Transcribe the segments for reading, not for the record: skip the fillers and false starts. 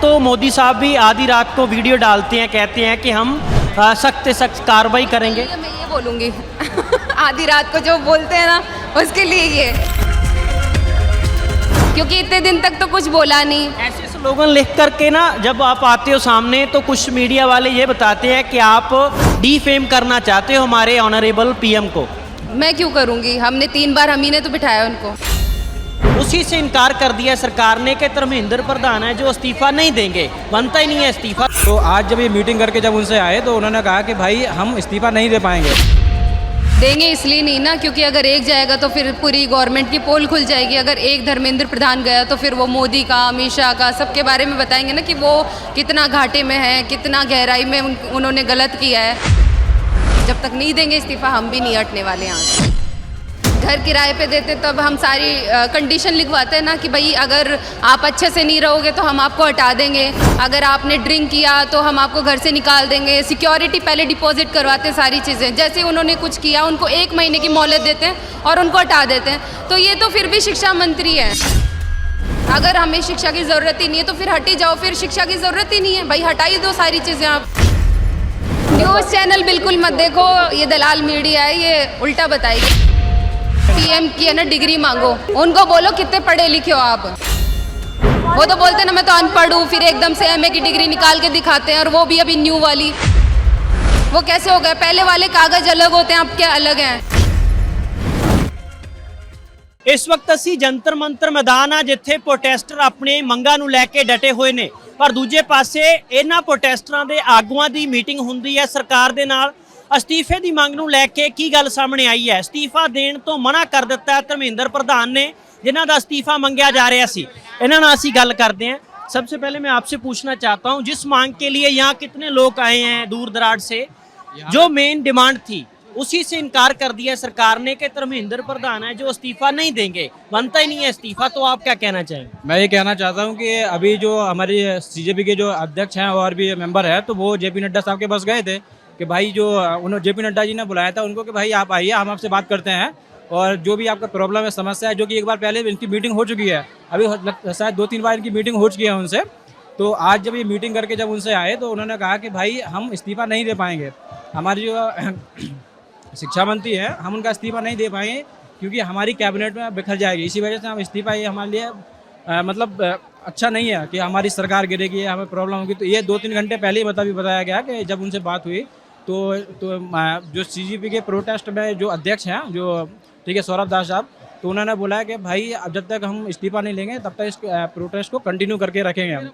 तो मोदी साहब भी आधी रात को वीडियो डालते हैं, कहते हैं कि हम सख्त से सख्त कार्रवाई करेंगे। मैं ये बोलूँगी आधी रात को जो बोलते हैं ना उसके लिए ये, क्योंकि इतने दिन तक तो कुछ बोला नहीं। ऐसे स्लोगन लिख करके ना जब आप आते हो सामने तो कुछ मीडिया वाले ये बताते हैं कि आप डीफेम करना चाहते हो हमारे ऑनरेबल पीएम को। मैं क्यों करूँगी, हमने 3 बार हम ही ने तो बिठाया उनको। उसी से इनकार कर दिया सरकार ने कि धर्मेंद्र प्रधान है जो इस्तीफा नहीं देंगे, बनता ही नहीं है इस्तीफा। तो आज जब ये मीटिंग करके जब उनसे आए तो उन्होंने कहा कि भाई हम इस्तीफा नहीं दे पाएंगे। देंगे इसलिए नहीं ना, क्योंकि अगर एक जाएगा तो फिर पूरी गवर्नमेंट की पोल खुल जाएगी। अगर एक धर्मेंद्र प्रधान गया तो फिर वो मोदी का, अमित शाह का, सबके बारे में बताएंगे ना कि वो कितना घाटे में है, कितना गहराई में उन्होंने गलत किया है। जब तक नहीं देंगे इस्तीफा हम भी नहीं हटने वाले यहाँ से। घर किराए पे देते तब हम सारी कंडीशन लिखवाते हैं ना कि भाई अगर आप अच्छे से नहीं रहोगे तो हम आपको हटा देंगे, अगर आपने ड्रिंक किया तो हम आपको घर से निकाल देंगे। सिक्योरिटी पहले डिपॉजिट करवाते हैं, सारी चीज़ें। जैसे उन्होंने कुछ किया उनको 1 महीने की मोहलत देते हैं और उनको हटा देते हैं। तो ये तो फिर भी शिक्षा मंत्री है। अगर हमें शिक्षा की ज़रूरत ही नहीं है तो फिर हट ही जाओ, फिर शिक्षा की ज़रूरत ही नहीं है भाई, हटा ही दो सारी चीज़ें आप। न्यूज़ चैनल बिल्कुल मत देखो, ये दलाल मीडिया है, ये उल्टा बताएगी। पीएम की है ना डिग्री मांगो, उनको बोलो कितने पढ़े लिखे हो आप। वो तो बोलते ना मैं तो अनपढ़ हूँ, फिर एकदम से एमए की डिग्री निकाल के दिखाते हैं, और वो भी अभी न्यू वाली। वो कैसे हो गए? पहले वाले कागज अलग होते हैं, अब क्या अलग हैं? इस वक्त ਅਸੀਂ ਜੰਤਰ ਮੰਤਰ ਮੈਦਾਨ ਆ ਜਿੱਥੇ ਪ੍ਰੋਟੈਸਟਰ ਆਪਣੀ ਮੰਗਾਂ ਨੂੰ ਲੈ ਕੇ ਡਟੇ ਹੋਏ ਨੇ, ਪਰ ਦੂਜੇ ਪਾਸੇ ਇਹਨਾਂ ਪ੍ਰੋਟੈਸਟਰਾਂ ਦੇ ਆਗੂਆਂ ਦੀ ਮੀਟਿੰਗ ਹੁੰਦੀ ਹੈ ਸਰਕਾਰ ਦੇ ਨਾਲ। ਅਸਤੀਫੇ ਦੀ ਮੰਗ ਨੂੰ ਲੈ ਕੇ ਕੀ ਗੱਲ ਸਾਹਮਣੇ ਆਈ ਹੈ? ਅਸਤੀਫਾ ਦੇਣ ਤੋਂ ਮਨਾ ਕਰ ਦਿੱਤਾ ਹੈ ਧਰਮੇਂਦਰ ਪ੍ਰਧਾਨ ਨੇ, ਜਿਨ੍ਹਾਂ ਦਾ ਅਸਤੀਫਾ ਮੰਗਿਆ ਜਾ ਰਿਹਾ ਸੀ। ਇਹਨਾਂ ਨਾਲ ਅਸੀਂ ਗੱਲ ਕਰਦੇ हैं। सबसे पहले मैं आपसे पूछना चाहता हूं, जिस मांग के लिए यहाँ कितने लोग आए हैं दूर दराज से, जो मेन डिमांड थी उसी से इनकार कर दिया सरकार ने कि धर्मेंद्र प्रधान है जो इस्तीफा नहीं देंगे, बनता ही नहीं है इस्तीफा। तो आप क्या कहना चाहेंगे? मैं ये कहना चाहता हूँ कि अभी जो हमारी सीजेपी के जो अध्यक्ष हैं और भी मेंबर है, तो वो जेपी नड्डा साहब के पास गए थे कि भाई जो उन्होंने जेपी नड्डा जी ने बुलाया था उनको कि भाई आप आइए, हम आपसे बात करते हैं, और जो भी आपका प्रॉब्लम है, समस्या है, जो कि एक बार पहले इनकी मीटिंग हो चुकी है, अभी शायद 2-3 बार इनकी मीटिंग हो चुकी है उनसे। तो आज जब ये मीटिंग करके जब उनसे आए तो उन्होंने कहा कि भाई हम इस्तीफा नहीं दे पाएंगे। हमारी जो शिक्षा मंत्री है, हम उनका इस्तीफा नहीं दे पाएंगे क्योंकि हमारी कैबिनेट में बिखर जाएगी। इसी वजह से हम इस्तीफा, ये हमारे लिए मतलब अच्छा नहीं है कि हमारी सरकार गिरेगी, हमें प्रॉब्लम होगी। तो ये 2-3 घंटे पहले ही बताया गया कि जब उनसे बात हुई तो जो सीजेपी के प्रोटेस्ट में जो अध्यक्ष हैं, जो ठीक है सौरभ दास साहब, तो उन्होंने बोला कि भाई अब जब तक हम इस्तीफा नहीं लेंगे तब तक इस प्रोटेस्ट को कंटिन्यू करके रखेंगे हम।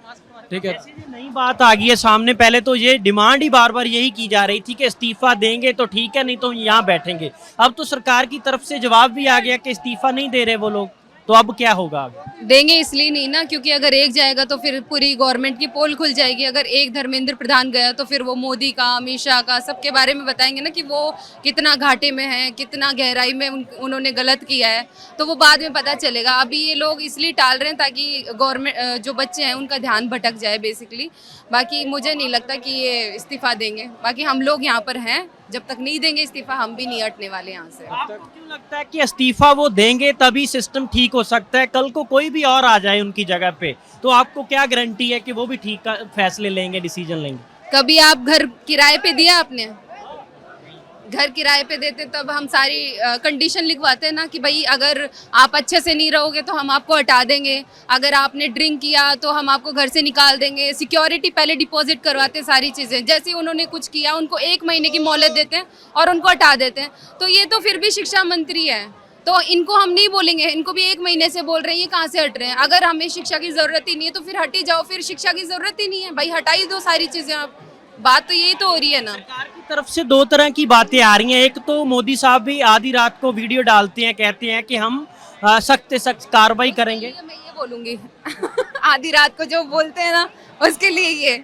ठीक है, नई बात आ गई है सामने। पहले तो ये डिमांड ही बार बार यही की जा रही थी कि इस्तीफा देंगे तो ठीक है, नहीं तो यहाँ बैठेंगे। अब तो सरकार की तरफ से जवाब भी आ गया कि इस्तीफा नहीं दे रहे वो लोग, तो अब क्या होगा? देंगे इसलिए नहीं ना, क्योंकि अगर एक जाएगा तो फिर पूरी गवर्नमेंट की पोल खुल जाएगी। अगर एक धर्मेंद्र प्रधान गया तो फिर वो मोदी का, अमित शाह का, सबके बारे में बताएंगे ना कि वो कितना घाटे में है, कितना गहराई में उन्होंने गलत किया है। तो वो बाद में पता चलेगा। अभी ये लोग इसलिए टाल रहे हैं ताकि गवर्नमेंट, जो बच्चे हैं उनका ध्यान भटक जाए बेसिकली। बाकी मुझे नहीं लगता कि ये इस्तीफा देंगे। बाकी हम लोग यहाँ पर हैं, जब तक नहीं देंगे इस्तीफा हम भी नहीं हटने वाले यहाँ से। आपको क्यों लगता है कि इस्तीफा वो देंगे तभी सिस्टम ठीक हो सकता है? कल को कोई भी और आ जाए उनकी जगह पे, तो आपको क्या गारंटी है कि वो भी ठीक फैसले लेंगे, डिसीजन लेंगे? कभी आप घर किराए पे दिया आपने? घर किराए पे देते तब हम सारी कंडीशन लिखवाते हैं ना कि भाई अगर आप अच्छे से नहीं रहोगे तो हम आपको हटा देंगे, अगर आपने ड्रिंक किया तो हम आपको घर से निकाल देंगे। सिक्योरिटी पहले डिपॉजिट करवाते हैं, सारी चीज़ें। जैसे उन्होंने कुछ किया उनको 1 महीने की मोहलत देते हैं और उनको हटा देते हैं। तो ये तो फिर भी शिक्षा मंत्री है, तो इनको हम नहीं बोलेंगे, इनको भी 1 महीने से बोल रहे हैं, ये कहाँ से हट रहे हैं? अगर हमें शिक्षा की ज़रूरत ही नहीं है तो फिर हट ही जाओ, फिर शिक्षा की ज़रूरत ही नहीं है भाई, हटा ही दो सारी चीज़ें आप। बात तो यही तो हो रही है ना। सरकार की तरफ से 2 तरह की बातें आ रही हैं। एक तो मोदी साहब भी आधी रात को वीडियो डालते हैं, कहते हैं कि हम सख्त से सख्त कार्रवाई करेंगे। मैं ये बोलूँगी आधी रात को जो बोलते हैं ना उसके लिए ये,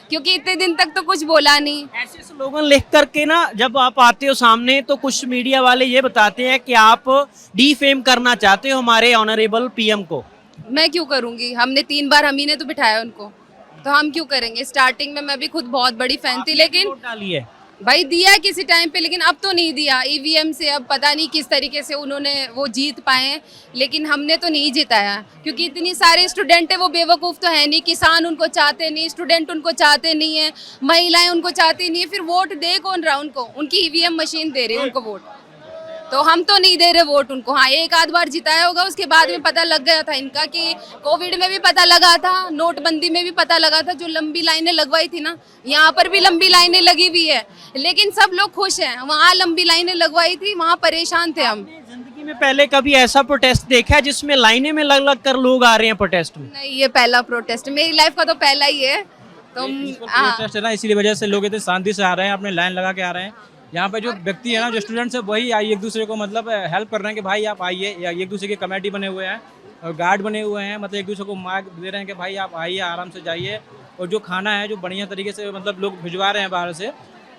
क्योंकि इतने दिन तक तो कुछ बोला नहीं। ऐसे स्लोगन लिख करके ना जब आप आते हो सामने तो कुछ मीडिया वाले ये बताते हैं कि आप डीफेम करना चाहते हो हमारे ऑनरेबल पीएम को। मैं क्यों करूँगी, हमने 3 बार हम ही ने तो बिठाया उनको, तो हम क्यों करेंगे? स्टार्टिंग में मैं भी खुद बहुत बड़ी फैन थी, लेकिन वोट डाली है। भाई दिया है किसी टाइम पे, लेकिन अब तो नहीं दिया। ईवीएम से अब पता नहीं किस तरीके से उन्होंने वो जीत पाए हैं, लेकिन हमने तो नहीं जिताया, क्योंकि इतनी सारे स्टूडेंट है, वो बेवकूफ़ तो है नहीं। किसान उनको चाहते नहीं, स्टूडेंट उनको चाहते नहीं है, महिलाएं उनको चाहती नहीं है, फिर वोट दे कौन रहा उनको? उनकी ईवीएम मशीन दे रही है उनको वोट, तो हम तो नहीं दे रहे वोट उनको। हाँ, एक आध बार जिताया होगा, उसके बाद में पता लग गया था इनका कि कोविड में भी पता लगा था, नोटबंदी में भी पता लगा था। जो लंबी लाइनें लगवाई थी ना, यहाँ पर भी लंबी लाइनें लगी हुई है, लेकिन सब लोग खुश हैं। वहाँ लंबी लाइनें लगवाई थी, वहाँ परेशान थे हम। जिंदगी में पहले कभी ऐसा प्रोटेस्ट देखा है जिसमें लाइनें में लग लग कर लोग आ रहे हैं प्रोटेस्ट में? नहीं, ये पहला प्रोटेस्ट मेरी लाइफ का तो पहला ही है। तो प्रोटेस्ट है ना, इसीलिए वजह से लोग इतने शांति से आ रहे हैं, अपने लाइन लगा के आ रहे हैं। यहाँ पे जो व्यक्ति है ना, जो स्टूडेंट्स है, वही आई एक दूसरे को मतलब हेल्प कर रहे हैं कि भाई आप आइए, या एक दूसरे के कमेटी बने हुए हैं और गार्ड बने हुए हैं, मतलब एक दूसरे को मार्क दे रहे हैं कि भाई आप आइए, आराम से जाइए। और जो खाना है जो बढ़िया तरीके से मतलब लोग भिजवा रहे हैं बाहर से,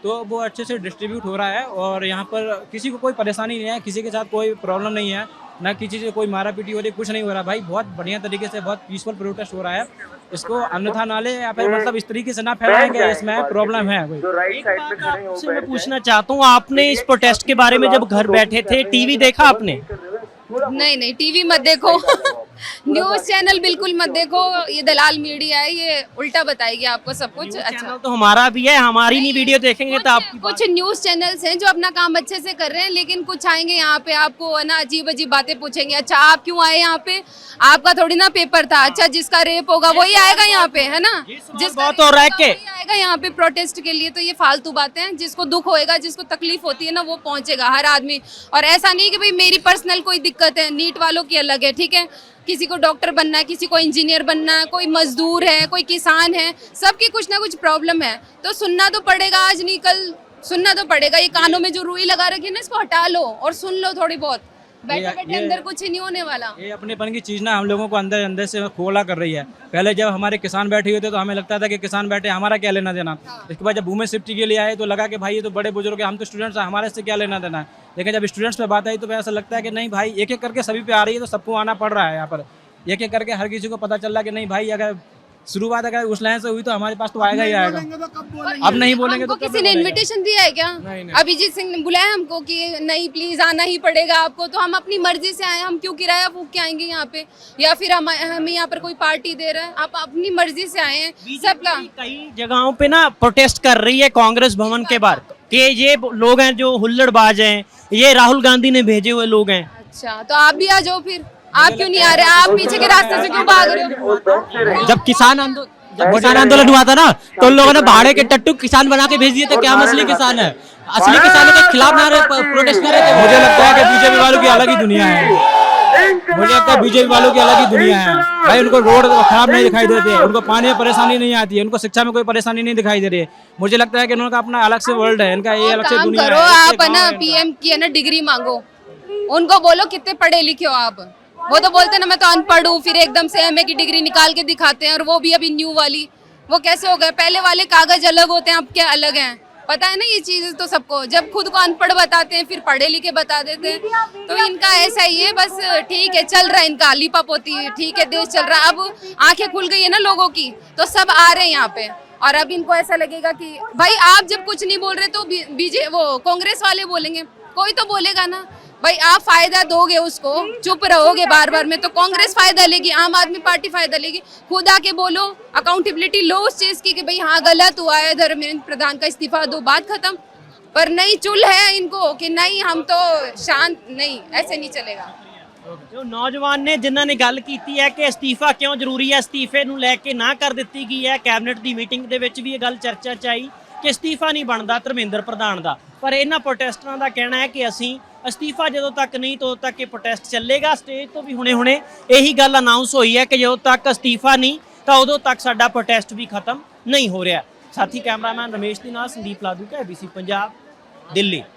तो वो अच्छे से डिस्ट्रीब्यूट हो रहा है। और यहाँ पर किसी को कोई परेशानी नहीं है, किसी के साथ कोई प्रॉब्लम नहीं है, ना किसी से कोई मारा पीटी हो रही, कुछ नहीं हो रहा भाई। बहुत बढ़िया तरीके से बहुत पीसफुल प्रोटेस्ट हो रहा है। इसको अन्यथा ना ले, या फिर मतलब इस तरीके से ना फैलाएंगे, इसमें प्रॉब्लम है कोई। एक बात आपसे मैं पूछना चाहता हूँ, आपने इस प्रोटेस्ट के बारे में जब घर बैठे थे टीवी देखा आपने? नहीं नहीं, टीवी मत देखो, न्यूज़ चैनल बिल्कुल मत देखो, ये दलाल मीडिया है, ये उल्टा बताएगी आपको सब कुछ। अच्छा, चैनल तो हमारा भी है, हमारी नहीं वीडियो देखेंगे तो आपकी कुछ न्यूज़ चैनल्स हैं जो अपना काम अच्छे से कर रहे हैं, लेकिन कुछ आएंगे यहाँ पे आपको है ना अजीब अजीब बातें पूछेंगे। अच्छा, आप क्यों आए यहाँ पे? आपका थोड़ी ना पेपर था। अच्छा, जिसका रेप होगा वही आएगा यहाँ पे, है ना? जिसका बहुत हो रहा है कि वही आएगा यहाँ पे प्रोटेस्ट के लिए। तो ये फालतू बातें हैं। जिसको दुख होएगा, जिसको तकलीफ होती है ना, वो पहुंचेगा हर आदमी। और ऐसा नहीं कि भाई मेरी पर्सनल कोई दिक्कत है, नीट वालों की अलग है, ठीक है? किसी को डॉक्टर बनना है, किसी को इंजीनियर बनना है, कोई मजदूर है, कोई किसान है, सबकी कुछ ना कुछ प्रॉब्लम है। तो सुनना तो पड़ेगा, आज नहीं कल सुनना तो पड़ेगा। ये कानों में जो रुई लगा रखी है ना, इसको हटा लो और सुन लो थोड़ी बहुत। बैठे बैठे अंदर कुछ ही नहीं होने वाला। ये अपनेपन की चीज़ ना हम लोगों को अंदर अंदर से खोला कर रही है। पहले जब हमारे किसान बैठे हुए थे तो हमें लगता था कि किसान बैठे, हमारा क्या लेना देना। इसके बाद जब वुमेन सेफ्टी के लिए आए तो लगा कि भाई ये तो बड़े बुजुर्ग हैं, हम तो स्टूडेंट्स हैं, हमारे से क्या लेना देना है। लेकिन जब स्टूडेंट्स पे बात आई तो ऐसा लगता है कि नहीं भाई, एक एक करके सभी पे आ रही है, तो सबको आना पड़ रहा है यहाँ पर। एक एक करके हर किसी को पता चल रहा है कि नहीं भाई, अगर शुरुआत अगर उस लाइन से हुई तो हमारे पास तो आएगा ही आएगा। अब नहीं बोलेंगे तो हमको किसी ने इनविटेशन दिया है क्या? अभिजीत सिंह ने बुलाया हमको कि नहीं प्लीज आना ही पड़ेगा आपको, तो हम अपनी मर्जी से आए। हम क्यों किराया फूक के आएंगे यहाँ पे, या फिर हमें यहाँ पर कोई पार्टी दे रहा है? आप अपनी मर्जी से आए हैं सबका। कई जगहों पे ना प्रोटेस्ट कर रही है कांग्रेस भवन के बाहर कि ये लोग हैं जो हुल्लड़बाज हैं, ये राहुल गांधी ने भेजे हुए लोग हैं। अच्छा, तो आप भी आ जाओ फिर। आप क्यों नहीं आ रहे? आप पीछे के रास्ते से क्यों भाग रहे हो? जब किसान आंदोलन हुआ था ना, तो उन लोगों ने भाड़े के टट्टू किसान बना के भेज दिए थे। क्या असली किसान है? असली किसानों के खिलाफ ना प्रोटेस्ट कर रहे थे। मुझे लगता है कि बीजेपी वालों की अलग ही दुनिया है। मुझे लगता है बीजेपी वालों की अलग ही दुनिया है भाई। उनको रोड खराब नहीं दिखाई देते, उनको पानी में परेशानी नहीं आती है, उनको शिक्षा में कोई परेशानी नहीं दिखाई दे रही है। मुझे लगता है कि उनका अपना अलग से वर्ल्ड है, इनका ये अलग से काम दुनिया करो है। आप, है ना पीएम की है ना डिग्री मांगो, उनको बोलो कितने पढ़े लिखे हो आप। वो तो बोलते ना मैं तो अनपढ़ हूँ, फिर एकदम से एमए की डिग्री निकाल के दिखाते हैं, और वो भी अभी न्यू वाली। वो कैसे हो गए? पहले वाले कागज अलग होते हैं, अब क्या अलग हैं? पता है ना ये चीज तो सबको। जब खुद को अनपढ़ बताते हैं, फिर पढ़े लिखे बता देते हैं। तो इनका ऐसा ही है बस। ठीक है, चल रहा है इनका लिपा पोती, ठीक है, देश चल रहा है। अब आंखें खुल गई है ना लोगों की, तो सब आ रहे हैं यहाँ पे। और अब इनको ऐसा लगेगा कि भाई आप जब कुछ नहीं बोल रहे तो वो कांग्रेस वाले बोलेंगे, कोई तो बोलेगा ना। भाई आप फायदा दोगे उसको, चुप रहोगे बार बार में, तो कांग्रेस फायदा लेगी, आम आदमी पार्टी फायदा लेगी। खुद आके बोलो, अकाउंटेबिलिटी लो उस चीज की कि भाई हाँ गलत हुआ है, धर्मेंद्र प्रधान का इस्तीफा दो, बात खत्म। पर नहीं, चुल है इनको कि नहीं हम तो शांत नहीं, ऐसे नहीं चलेगा। ਜੋ ਨੌਜਵਾਨ ਨੇ ਜਿਨ੍ਹਾਂ ਨੇ ਗੱਲ ਕੀਤੀ ਹੈ ਕਿ ਅਸਤੀਫਾ ਕਿਉਂ ਜ਼ਰੂਰੀ ਹੈ, ਅਸਤੀਫੇ ਨੂੰ ਲੈ ਕੇ ਨਾ ਕਰ ਦਿੱਤੀ ਗਈ ਹੈ। ਕੈਬਨਿਟ ਦੀ ਮੀਟਿੰਗ ਦੇ ਵਿੱਚ ਵੀ ਇਹ ਗੱਲ ਚਰਚਾ 'ਚ ਆਈ ਕਿ ਅਸਤੀਫਾ ਨਹੀਂ ਬਣਦਾ ਧਰਮਿੰਦਰ ਪ੍ਰਧਾਨ ਦਾ। ਪਰ ਇਹਨਾਂ ਪ੍ਰੋਟੈਸਟਰਾਂ ਦਾ ਕਹਿਣਾ ਹੈ ਕਿ ਅਸੀਂ ਅਸਤੀਫਾ ਜਦੋਂ ਤੱਕ ਨਹੀਂ ਤੋਂ ਤੱਕ ਇਹ ਪ੍ਰੋਟੈਸਟ ਚੱਲੇਗਾ। ਸਟੇਜ ਤੋਂ ਵੀ ਹੁਣੇ ਇਹੀ ਗੱਲ ਅਨਾਉਂਸ ਹੋਈ ਹੈ ਕਿ ਜਦੋਂ ਤੱਕ ਅਸਤੀਫਾ ਨਹੀਂ ਤਾਂ ਉਦੋਂ ਤੱਕ ਸਾਡਾ ਪ੍ਰੋਟੈਸਟ ਵੀ ਖਤਮ ਨਹੀਂ ਹੋ ਰਿਹਾ। ਸਾਥੀ ਕੈਮਰਾਮੈਨ ਰਮੇਸ਼ ਦੇ ਨਾਲ ਸੰਦੀਪ ਲਾਦੂ का ABC पंजाब दिल्ली।